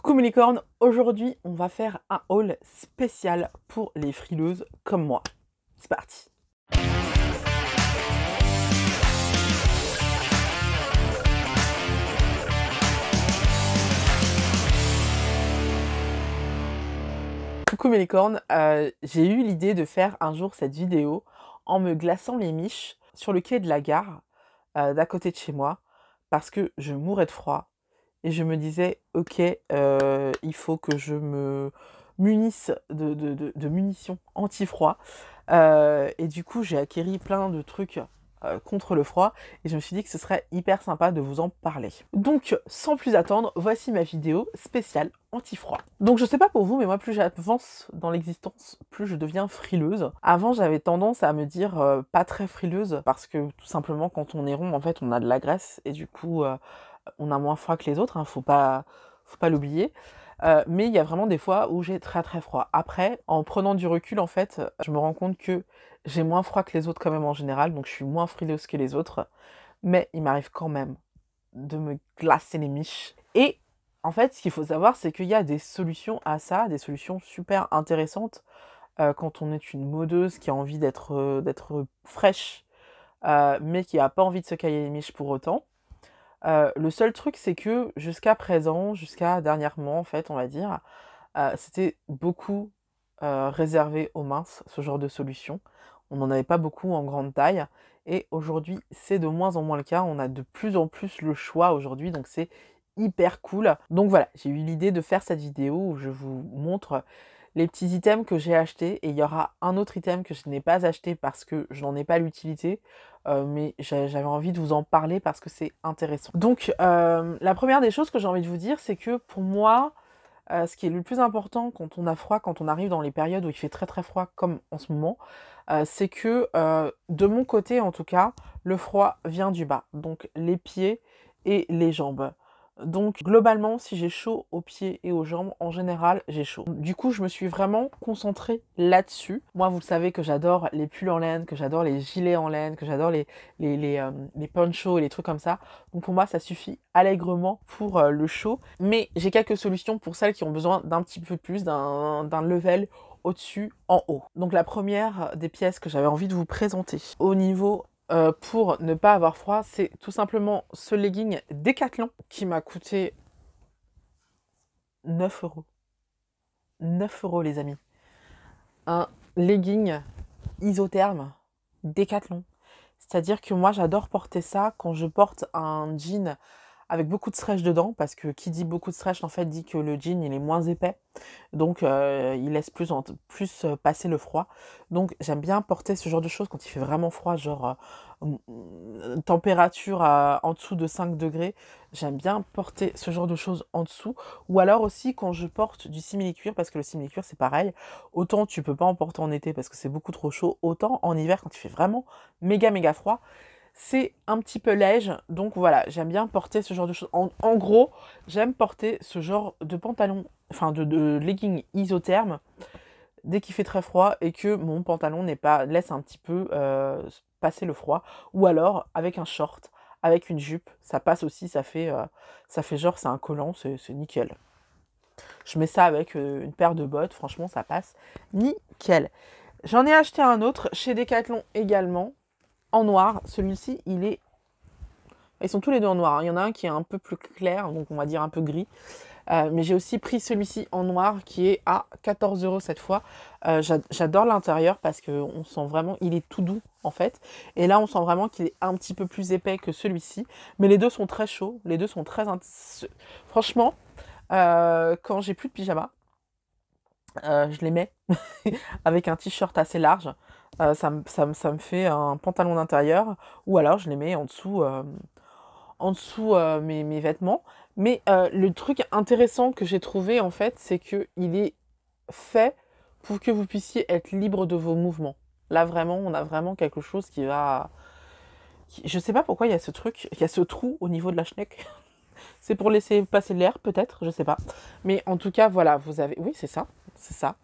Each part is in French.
Coucou mes licornes, aujourd'hui on va faire un haul spécial pour les frileuses comme moi. C'est parti. Coucou mes licornes, j'ai eu l'idée de faire un jour cette vidéo en me glaçant les miches sur le quai de la gare d'à côté de chez moi parce que je mourais de froid. Et je me disais, ok, il faut que je me munisse de munitions anti-froid. Et du coup, j'ai acquéri plein de trucs contre le froid. Et je me suis dit que ce serait hyper sympa de vous en parler. Donc, sans plus attendre, voici ma vidéo spéciale anti-froid. Donc, je sais pas pour vous, mais moi, plus j'avance dans l'existence, plus je deviens frileuse. Avant, j'avais tendance à me dire pas très frileuse, parce que tout simplement, quand on est rond, en fait, on a de la graisse. Et du coup... on a moins froid que les autres, hein, faut pas l'oublier. Mais il y a vraiment des fois où j'ai très très froid. Après, en prenant du recul, en fait, je me rends compte que j'ai moins froid que les autres quand même en général, donc je suis moins frileuse que les autres. Mais il m'arrive quand même de me glacer les miches. Et en fait, ce qu'il faut savoir, c'est qu'il y a des solutions à ça, des solutions super intéressantes quand on est une modeuse qui a envie d'être fraîche, mais qui n'a pas envie de se cailler les miches pour autant. Le seul truc, c'est que jusqu'à présent, jusqu'à dernièrement, en fait, on va dire, c'était beaucoup réservé aux minces, ce genre de solution. On n'en avait pas beaucoup en grande taille. Et aujourd'hui, c'est de moins en moins le cas. On a de plus en plus le choix aujourd'hui, donc c'est hyper cool. Donc voilà, j'ai eu l'idée de faire cette vidéo où je vous montre les petits items que j'ai achetés. Et il y aura un autre item que je n'ai pas acheté parce que je n'en ai pas l'utilité. Mais j'avais envie de vous en parler parce que c'est intéressant. Donc, la première des choses que j'ai envie de vous dire, c'est que pour moi, ce qui est le plus important quand on a froid, quand on arrive dans les périodes où il fait très très froid, comme en ce moment, c'est que, de mon côté en tout cas, le froid vient du bas, donc les pieds et les jambes. Donc globalement, si j'ai chaud aux pieds et aux jambes, en général, j'ai chaud. Du coup, je me suis vraiment concentrée là-dessus. Moi, vous le savez que j'adore les pulls en laine, que j'adore les gilets en laine, que j'adore les ponchos et les trucs comme ça. Donc pour moi, ça suffit allègrement pour le chaud. Mais j'ai quelques solutions pour celles qui ont besoin d'un petit peu plus, d'un level au-dessus, en haut. Donc la première des pièces que j'avais envie de vous présenter au niveau pour ne pas avoir froid, c'est tout simplement ce legging Decathlon qui m'a coûté 9 euros. 9 euros les amis. Un legging isotherme Decathlon. C'est-à-dire que moi j'adore porter ça quand je porte un jean avec beaucoup de stretch dedans, parce que qui dit beaucoup de stretch en fait dit que le jean il est moins épais, donc il laisse plus passer le froid. Donc j'aime bien porter ce genre de choses quand il fait vraiment froid, genre température en dessous de 5 degrés. J'aime bien porter ce genre de choses en dessous, ou alors aussi quand je porte du simili-cuir, parce que le simili-cuir c'est pareil, autant tu peux pas en porter en été parce que c'est beaucoup trop chaud, autant en hiver quand il fait vraiment méga méga froid, c'est un petit peu léger. Donc voilà, j'aime bien porter ce genre de choses. En gros, j'aime porter ce genre de pantalon, enfin de legging isotherme dès qu'il fait très froid et que mon pantalon laisse un petit peu passer le froid. Ou alors avec un short, avec une jupe, ça passe aussi, ça fait genre c'est un collant, c'est nickel. Je mets ça avec une paire de bottes, franchement ça passe nickel. J'en ai acheté un autre chez Decathlon également, en noir. Celui-ci, ils sont tous les deux en noir, hein. Il y en a un qui est un peu plus clair, donc on va dire un peu gris. Mais j'ai aussi pris celui-ci en noir qui est à 14 euros cette fois. J'adore l'intérieur parce qu'on sent vraiment, il est tout doux en fait. Et là, on sent vraiment qu'il est un petit peu plus épais que celui-ci. Mais les deux sont très chauds, les deux sont très... Franchement, quand j'ai plus de pyjama, je les mets avec un t-shirt assez large. Ça me fait un pantalon d'intérieur, ou alors je les mets en dessous mes vêtements. Mais le truc intéressant que j'ai trouvé en fait, c'est qu'il est fait pour que vous puissiez être libre de vos mouvements. Là vraiment, on a vraiment quelque chose qui va... Je sais pas pourquoi il y a ce truc, il y a ce trou au niveau de la schneck. C'est pour laisser passer l'air peut-être, je sais pas. Mais en tout cas, voilà, vous avez... Oui, c'est ça, c'est ça.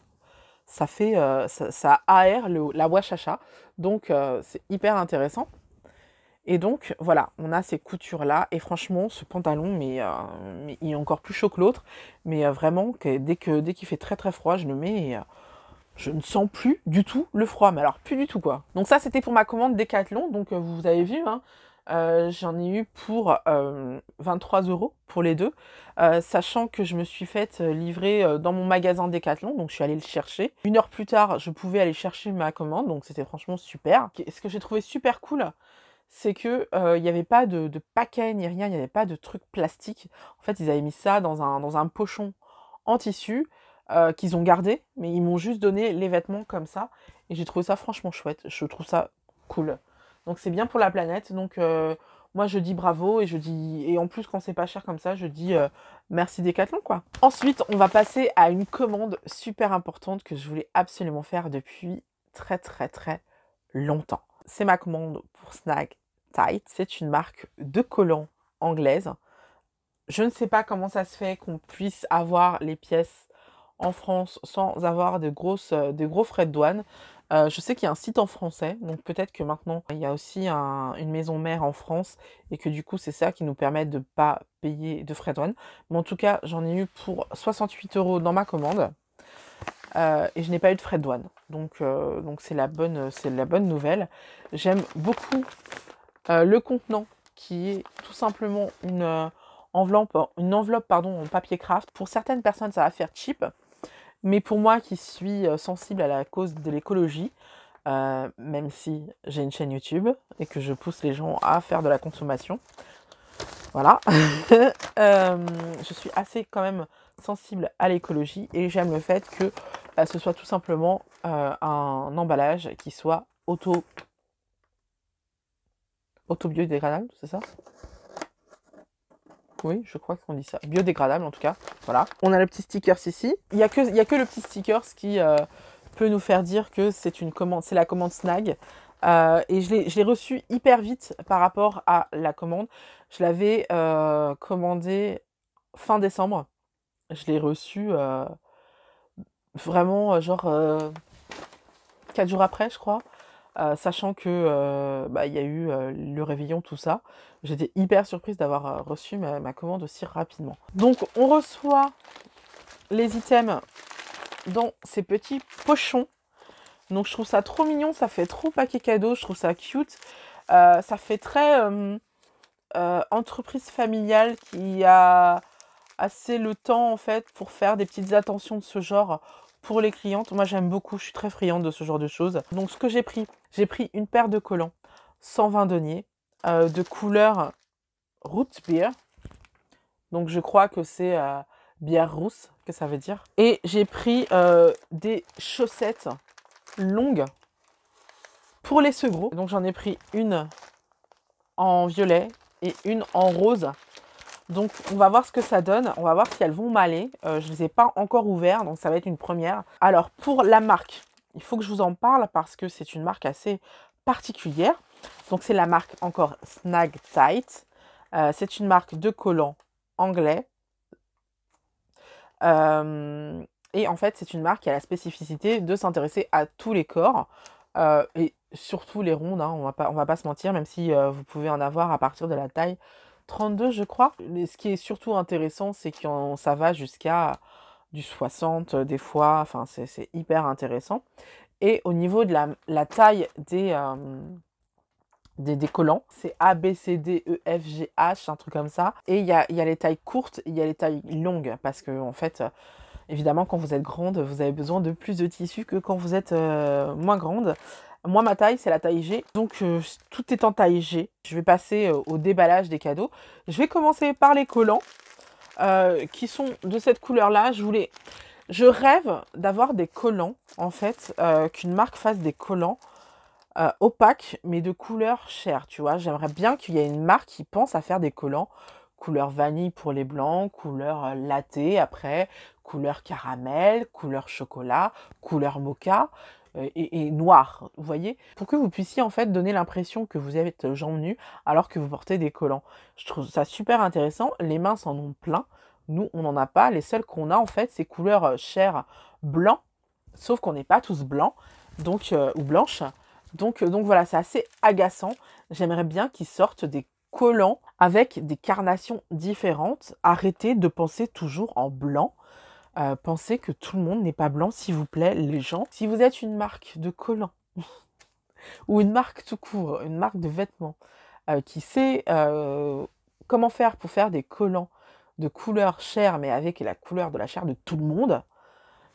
Ça fait... ça aère la wachacha. Donc c'est hyper intéressant. Et donc, voilà, on a ces coutures-là. Et franchement, ce pantalon, mais il est encore plus chaud que l'autre. Mais vraiment, dès qu'il fait très très froid, je le mets et je ne sens plus du tout le froid. Mais alors, plus du tout, quoi. Donc ça, c'était pour ma commande Decathlon. Donc, vous avez vu, hein, j'en ai eu pour 23 € pour les deux. Sachant que je me suis faite livrer dans mon magasin Decathlon. Donc, je suis allée le chercher. 1 heure plus tard, je pouvais aller chercher ma commande. Donc, c'était franchement super. Ce que j'ai trouvé super cool, c'est que il n'y avait pas de paquet ni rien, il n'y avait pas de truc plastique. En fait, ils avaient mis ça dans un pochon en tissu qu'ils ont gardé, mais ils m'ont juste donné les vêtements comme ça. Et j'ai trouvé ça franchement chouette. Je trouve ça cool. Donc c'est bien pour la planète. Donc moi je dis bravo et en plus quand c'est pas cher comme ça, je dis merci Decathlon quoi. Ensuite, on va passer à une commande super importante que je voulais absolument faire depuis très très très longtemps. C'est ma commande pour Snag Tight. C'est une marque de collants anglaise. Je ne sais pas comment ça se fait qu'on puisse avoir les pièces en France sans avoir de gros frais de douane. Je sais qu'il y a un site en français, donc peut-être que maintenant il y a aussi une maison mère en France et que du coup c'est ça qui nous permet de ne pas payer de frais de douane. Mais en tout cas, j'en ai eu pour 68 € dans ma commande et je n'ai pas eu de frais de douane. Donc c'est la bonne nouvelle. J'aime beaucoup le contenant qui est tout simplement une enveloppe pardon, en papier craft. Pour certaines personnes, ça va faire cheap, mais pour moi qui suis sensible à la cause de l'écologie, même si j'ai une chaîne YouTube et que je pousse les gens à faire de la consommation, voilà, je suis assez quand même sensible à l'écologie et j'aime le fait que ce soit tout simplement un emballage qui soit auto-biodégradable, c'est ça? Oui, je crois qu'on dit ça. Biodégradable en tout cas. Voilà. On a le petit sticker ici. Il y a que le petit sticker qui peut nous faire dire que c'est la commande Snag. Et je l'ai reçu hyper vite par rapport à la commande. Je l'avais commandé fin décembre. Je l'ai reçu vraiment genre 4 jours après, je crois. Sachant que il y a eu le réveillon, tout ça. J'étais hyper surprise d'avoir reçu ma commande aussi rapidement. Donc on reçoit les items dans ces petits pochons. Donc je trouve ça trop mignon, ça fait trop paquet cadeau, je trouve ça cute. Ça fait très entreprise familiale qui a assez le temps en fait pour faire des petites attentions de ce genre pour les clientes. Moi j'aime beaucoup, je suis très friande de ce genre de choses. Donc ce que j'ai pris une paire de collants 120 deniers de couleur root beer. Donc je crois que c'est bière rousse que ça veut dire. Et j'ai pris des chaussettes longues pour les segros. Donc j'en ai pris une en violet et une en rose. Donc on va voir ce que ça donne, on va voir si elles vont m'aller. Je ne les ai pas encore ouvertes, donc ça va être une première. Alors pour la marque, il faut que je vous en parle parce que c'est une marque assez particulière. Donc c'est la marque encore Snag Tight. C'est une marque de collants anglais. Et en fait c'est une marque qui a la spécificité de s'intéresser à tous les corps. Et surtout les rondes, hein, on va pas se mentir, même si vous pouvez en avoir à partir de la taille 32 je crois. Mais ce qui est surtout intéressant, c'est que ça va jusqu'à du 60 des fois, enfin c'est hyper intéressant. Et au niveau de la taille des collants, c'est A, B, C, D, E, F, G, H, un truc comme ça. Et il y a les tailles courtes, il y a les tailles longues, parce que en fait, évidemment, quand vous êtes grande, vous avez besoin de plus de tissu que quand vous êtes moins grande. Moi, ma taille, c'est la taille G. Donc, tout est en taille G. Je vais passer au déballage des cadeaux. Je vais commencer par les collants qui sont de cette couleur-là. Je rêve d'avoir des collants, en fait, qu'une marque fasse des collants opaques, mais de couleur chère, tu vois. J'aimerais bien qu'il y ait une marque qui pense à faire des collants couleur vanille pour les blancs, couleur latte après, couleur caramel, couleur chocolat, couleur mocha et noir, vous voyez, pour que vous puissiez en fait donner l'impression que vous êtes jambes nues alors que vous portez des collants. Je trouve ça super intéressant, les mains s'en ont plein, nous on n'en a pas, les seuls qu'on a en fait c'est couleur chair blanc, sauf qu'on n'est pas tous blancs, donc ou blanches. Donc voilà, c'est assez agaçant. J'aimerais bien qu'ils sortent des collants avec des carnations différentes. Arrêtez de penser toujours en blanc. Pensez que tout le monde n'est pas blanc, s'il vous plaît, les gens. Si vous êtes une marque de collants ou une marque tout court, une marque de vêtements qui sait comment faire pour faire des collants de couleur chair, mais avec la couleur de la chair de tout le monde,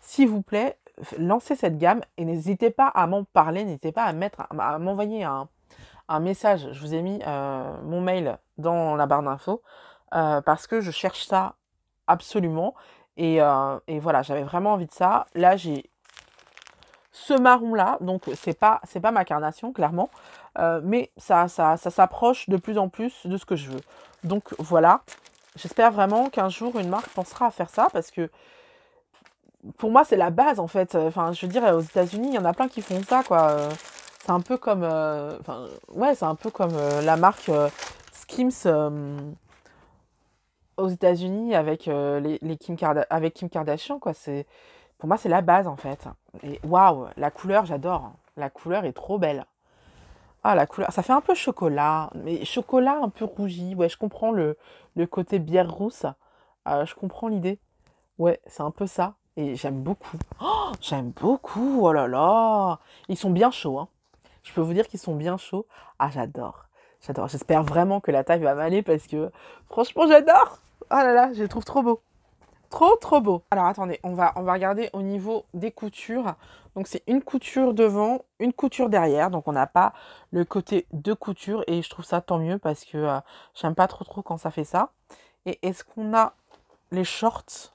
s'il vous plaît, lancez cette gamme et n'hésitez pas à m'en parler, n'hésitez pas à m'envoyer un message. Je vous ai mis mon mail dans la barre d'infos parce que je cherche ça absolument. Et voilà, j'avais vraiment envie de ça. Là, j'ai ce marron-là, donc c'est pas ma carnation, clairement. Mais ça s'approche de plus en plus de ce que je veux. Donc voilà, j'espère vraiment qu'un jour, une marque pensera à faire ça parce que pour moi, c'est la base, en fait. Enfin, je veux dire, aux États-Unis, il y en a plein qui font ça, quoi. C'est un peu comme... Enfin, ouais, c'est un peu comme la marque Skims aux États-Unis avec, avec Kim Kardashian, quoi. Pour moi, c'est la base, en fait. Et waouh, la couleur, j'adore. La couleur est trop belle. Ah, la couleur, ça fait un peu chocolat, mais chocolat un peu rougi. Ouais, je comprends le côté bière rousse. Je comprends l'idée. Ouais, c'est un peu ça. Et j'aime beaucoup. Oh, j'aime beaucoup. Oh là là. Ils sont bien chauds, hein. Je peux vous dire qu'ils sont bien chauds. Ah, j'adore. J'adore. J'espère vraiment que la taille va m'aller parce que franchement, j'adore. Oh là là, je les trouve trop beaux. Trop, trop beaux. Alors, attendez, on va regarder au niveau des coutures. Donc, c'est une couture devant, une couture derrière. Donc, on n'a pas le côté de couture. Et je trouve ça tant mieux parce que j'aime pas trop, trop quand ça fait ça. Et est-ce qu'on a les shorts?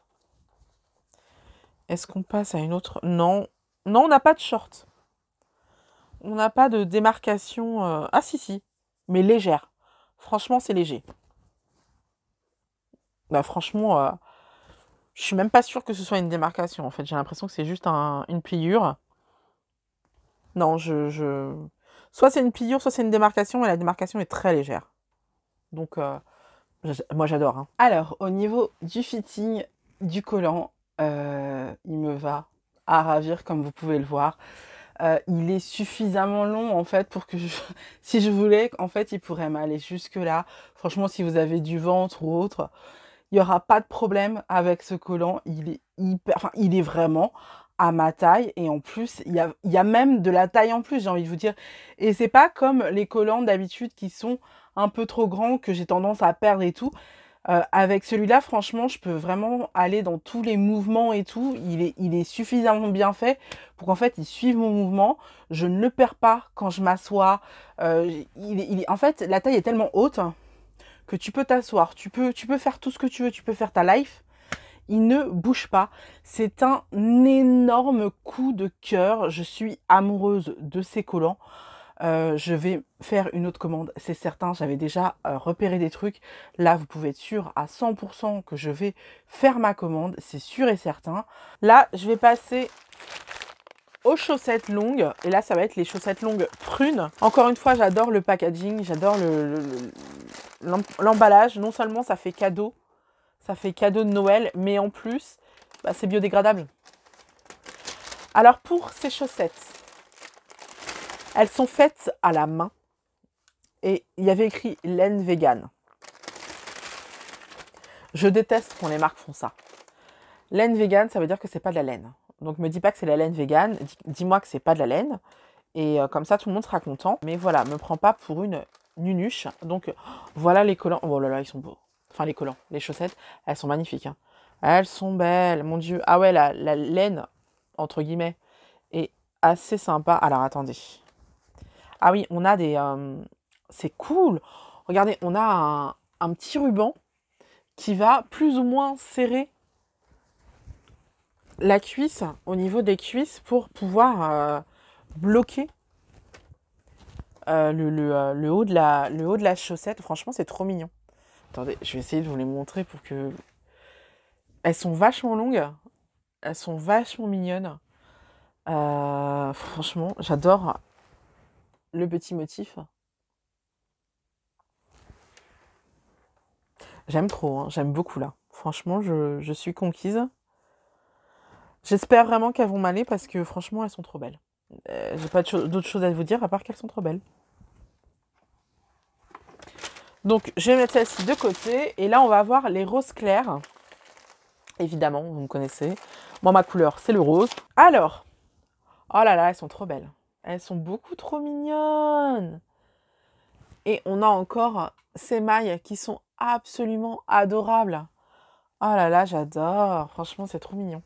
Est-ce qu'on passe à une autre? Non. Non, on n'a pas de short. On n'a pas de démarcation. Ah si, si. Mais légère. Franchement, c'est léger. Bah franchement, je suis même pas sûre que ce soit une démarcation. En fait, j'ai l'impression que c'est juste une pliure. Non, soit c'est une pliure, soit c'est une démarcation, et la démarcation est très légère. Donc, moi j'adore, hein. Alors, au niveau du fitting du collant, il me va à ravir, comme vous pouvez le voir. Il est suffisamment long en fait pour que si je voulais, en fait, il pourrait m'aller jusque là. Franchement, si vous avez du ventre ou autre, il n'y aura pas de problème avec ce collant. Il est hyper, enfin, il est vraiment à ma taille et en plus, il y a même de la taille en plus, j'ai envie de vous dire. Et c'est pas comme les collants d'habitude qui sont un peu trop grands que j'ai tendance à perdre et tout. Avec celui-là, franchement, je peux vraiment aller dans tous les mouvements et tout. Il est suffisamment bien fait pour qu'en fait, il suive mon mouvement. Je ne le perds pas quand je m'assois. En fait, la taille est tellement haute que tu peux t'asseoir, tu peux faire tout ce que tu veux, tu peux faire ta life. Il ne bouge pas. C'est un énorme coup de cœur. Je suis amoureuse de ces collants. Je vais faire une autre commande, c'est certain. J'avais déjà repéré des trucs. Là, vous pouvez être sûr à 100% que je vais faire ma commande, c'est sûr et certain. Là, je vais passer aux chaussettes longues. Et là, ça va être les chaussettes longues prunes. Encore une fois, j'adore le packaging, j'adore l'emballage. Non seulement ça fait cadeau de Noël, mais en plus, bah, c'est biodégradable. Alors pour ces chaussettes, elles sont faites à la main. Et il y avait écrit laine vegan. Je déteste quand les marques font ça. Laine vegan, ça veut dire que c'est pas de la laine. Donc me dis pas que c'est la laine vegan, dis-moi que c'est pas de la laine. Et comme ça, tout le monde sera content. Mais voilà, me prends pas pour une nunuche. Donc voilà les collants. Oh là là, ils sont beaux. Enfin les collants, les chaussettes, elles sont magnifiques, hein. Elles sont belles, mon Dieu. Ah ouais, la laine, entre guillemets, est assez sympa. Alors attendez. Ah oui, on a des... c'est cool. Regardez, on a un petit ruban qui va plus ou moins serrer la cuisse, au niveau des cuisses, pour pouvoir bloquer le haut de la chaussette. Franchement, c'est trop mignon. Attendez, je vais essayer de vous les montrer pour que... Elles sont vachement longues. Elles sont vachement mignonnes. Franchement, j'adore le petit motif. J'aime trop, hein. J'aime beaucoup là. Franchement, je suis conquise. J'espère vraiment qu'elles vont m'aller parce que franchement, elles sont trop belles. J'ai pas d'autre chose à vous dire à part qu'elles sont trop belles. Donc, je vais mettre celle-ci de côté. Et là, on va avoir les roses clairs. Évidemment, vous me connaissez. Moi, ma couleur, c'est le rose. Alors, oh là là, elles sont trop belles. Elles sont beaucoup trop mignonnes. Et on a encore ces mailles qui sont absolument adorables. Oh là là, j'adore. Franchement, c'est trop mignon.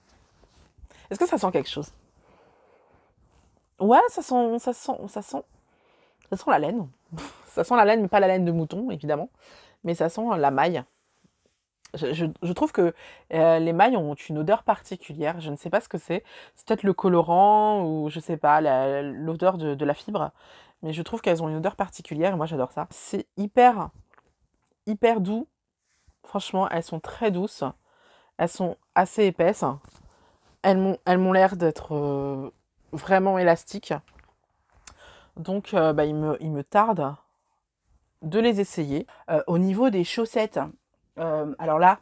Est-ce que ça sent quelque chose? Ouais, ça sent la laine. Ça sent la laine, mais pas la laine de mouton, évidemment. Mais ça sent la maille. Je trouve que les mailles ont une odeur particulière. Je ne sais pas ce que c'est. C'est peut-être le colorant ou je sais pas, l'odeur de la fibre. Mais je trouve qu'elles ont une odeur particulière et moi j'adore ça. C'est hyper, hyper doux. Franchement, elles sont très douces. Elles sont assez épaisses. Elles m'ont l'air d'être vraiment élastiques. Donc il me tarde de les essayer. Au niveau des chaussettes, alors là,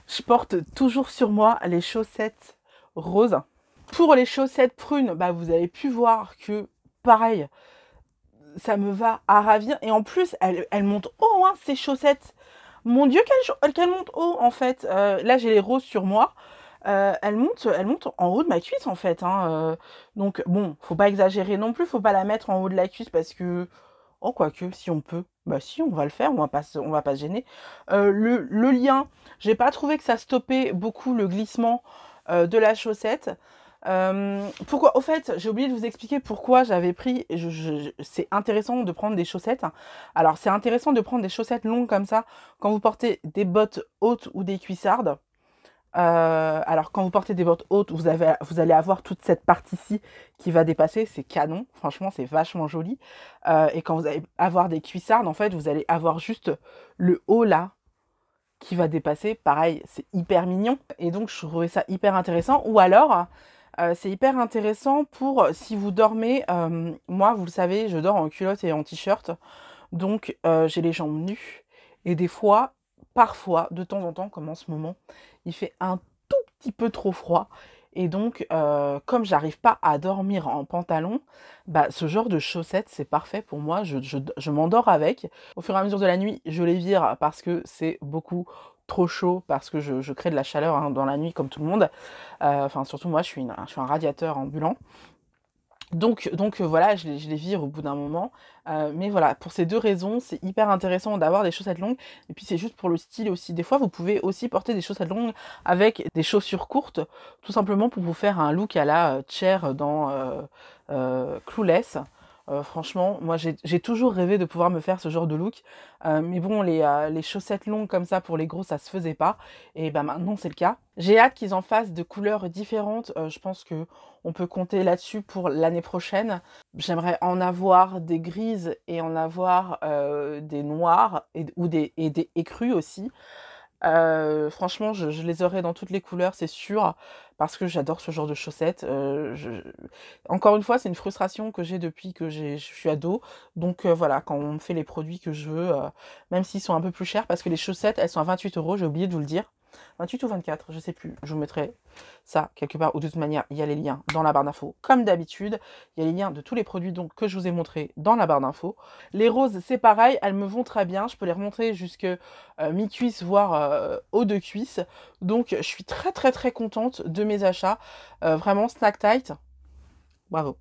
je porte toujours sur moi les chaussettes roses. Pour les chaussettes prunes, bah, vous avez pu voir que, pareil, ça me va à ravir. Et en plus, elles montent haut, hein, ces chaussettes. Mon Dieu, qu'elles montent haut, en fait. Là, j'ai les roses sur moi. Elles montent en haut de ma cuisse, en fait. Hein. Donc, bon, faut pas exagérer non plus. Faut pas la mettre en haut de la cuisse parce que... Oh, quoique, si on peut. Bah si, on va le faire, on va pas se gêner. Le lien, j'ai pas trouvé que ça stoppait beaucoup le glissement de la chaussette. Pourquoi, au fait, j'ai oublié de vous expliquer pourquoi j'avais pris, c'est intéressant de prendre des chaussettes. Alors, c'est intéressant de prendre des chaussettes longues comme ça quand vous portez des bottes hautes ou des cuissardes. Alors, quand vous portez des bottes hautes, vous allez avoir toute cette partie-ci qui va dépasser. C'est canon. Franchement, c'est vachement joli. Et quand vous allez avoir des cuissardes, en fait, vous allez avoir juste le haut là qui va dépasser. Pareil, c'est hyper mignon. Et donc, je trouvais ça hyper intéressant. Ou alors, c'est hyper intéressant pour si vous dormez. Moi, vous le savez, je dors en culotte et en t-shirt. Donc, j'ai les jambes nues. Et des fois, parfois, de temps en temps, comme en ce moment, il fait un tout petit peu trop froid. Et donc, comme j'arrive pas à dormir en pantalon, bah, ce genre de chaussettes, c'est parfait pour moi. Je m'endors avec. Au fur et à mesure de la nuit, je les vire parce que c'est beaucoup trop chaud, parce que je crée de la chaleur hein, dans la nuit comme tout le monde. Enfin, surtout moi, je suis un radiateur ambulant. Donc voilà, je les vire au bout d'un moment. Mais voilà, pour ces deux raisons, c'est hyper intéressant d'avoir des chaussettes longues. Et puis c'est juste pour le style aussi. Des fois, vous pouvez aussi porter des chaussettes longues avec des chaussures courtes, tout simplement pour vous faire un look à la Cher dans Clueless. Franchement, moi j'ai toujours rêvé de pouvoir me faire ce genre de look. Mais bon, les chaussettes longues comme ça pour les gros, ça se faisait pas. Et ben maintenant c'est le cas. J'ai hâte qu'ils en fassent de couleurs différentes. Je pense que on peut compter là-dessus pour l'année prochaine. J'aimerais en avoir des grises et en avoir des noires et des écrues aussi. Franchement, je les aurai dans toutes les couleurs, c'est sûr, parce que j'adore ce genre de chaussettes. Encore une fois, c'est une frustration que j'ai depuis que je suis ado. Donc voilà, quand on me fait les produits que je veux, même s'ils sont un peu plus chers, parce que les chaussettes, elles sont à 28 €, j'ai oublié de vous le dire. 28 ou 24, je sais plus. Je vous mettrai ça quelque part. Ou de toute manière, il y a les liens dans la barre d'infos. Comme d'habitude, il y a les liens de tous les produits donc, que je vous ai montrés dans la barre d'infos. Les roses, c'est pareil, elles me vont très bien. Je peux les remontrer jusque mi-cuisse, voire haut de cuisse. Donc, je suis très très très contente de mes achats. Vraiment, Snack Tight, bravo.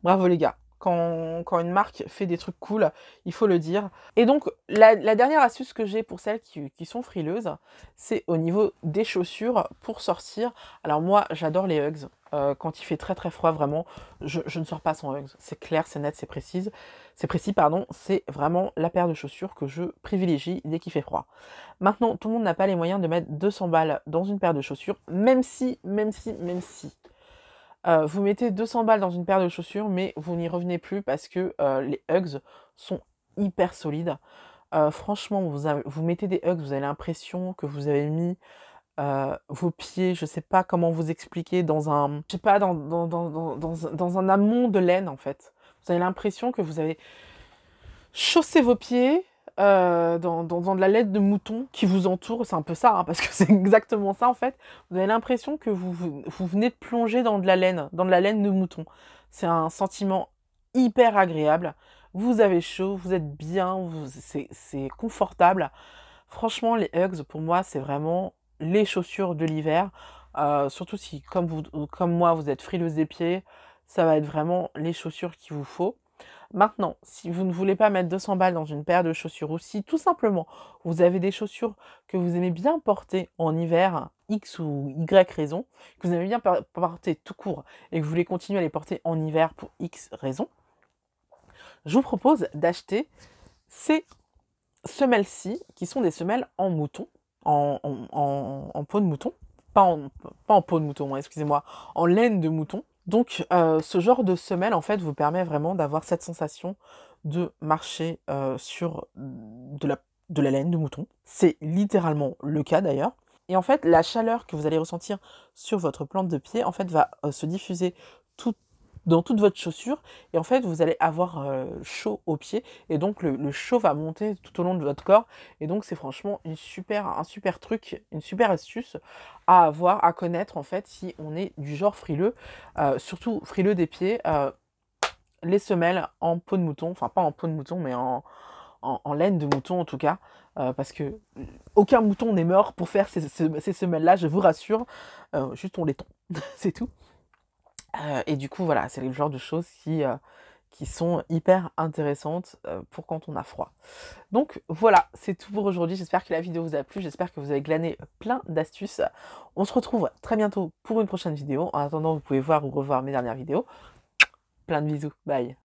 Bravo les gars. Quand une marque fait des trucs cool, il faut le dire. Et donc, la dernière astuce que j'ai pour celles qui sont frileuses, c'est au niveau des chaussures pour sortir. Alors moi, j'adore les Uggs. Quand il fait très très froid, vraiment, je ne sors pas sans Uggs. C'est clair, c'est net, c'est précis. C'est précis, pardon. C'est vraiment la paire de chaussures que je privilégie dès qu'il fait froid. Maintenant, tout le monde n'a pas les moyens de mettre 200 balles dans une paire de chaussures, même si vous mettez 200 balles dans une paire de chaussures, mais vous n'y revenez plus parce que les Uggs sont hyper solides. Franchement, vous mettez des Uggs, vous avez l'impression que vous avez mis vos pieds, je sais pas comment vous expliquer, je sais pas, dans un amont de laine en fait. Vous avez l'impression que vous avez chaussé vos pieds dans de la laine de mouton qui vous entoure. C'est un peu ça, hein, parce que c'est exactement ça en fait. Vous avez l'impression que vous venez de plonger dans de la laine de mouton. C'est un sentiment hyper agréable. Vous avez chaud, vous êtes bien, c'est confortable. Franchement, les Uggs, pour moi, c'est vraiment les chaussures de l'hiver. Surtout si, comme moi, vous êtes frileuse des pieds, ça va être vraiment les chaussures qu'il vous faut. Maintenant, si vous ne voulez pas mettre 200 balles dans une paire de chaussures ou si tout simplement vous avez des chaussures que vous aimez bien porter en hiver, X ou Y raison, que vous aimez bien porter tout court et que vous voulez continuer à les porter en hiver pour X raison, je vous propose d'acheter ces semelles-ci qui sont des semelles en mouton, en peau de mouton, pas en peau de mouton, excusez-moi, en laine de mouton. Donc, ce genre de semelle, en fait, vous permet vraiment d'avoir cette sensation de marcher sur de la laine de mouton. C'est littéralement le cas d'ailleurs. Et en fait, la chaleur que vous allez ressentir sur votre plante de pied, en fait, va se diffuser tout, dans toute votre chaussure. Et en fait, vous allez avoir chaud aux pieds. Et donc, le chaud va monter tout au long de votre corps. Et donc, c'est franchement un super truc, une super astuce à avoir, à connaître, en fait, si on est du genre frileux. Surtout frileux des pieds. Les semelles en peau de mouton, enfin pas en peau de mouton, mais en laine de mouton en tout cas, parce que aucun mouton n'est mort pour faire ces semelles-là, je vous rassure. Juste on les tond, c'est tout. Et du coup, voilà, c'est le genre de choses qui sont hyper intéressantes pour quand on a froid. Donc voilà, c'est tout pour aujourd'hui. J'espère que la vidéo vous a plu, j'espère que vous avez glané plein d'astuces. On se retrouve très bientôt pour une prochaine vidéo. En attendant, vous pouvez voir ou revoir mes dernières vidéos. Plein de bisous, bye.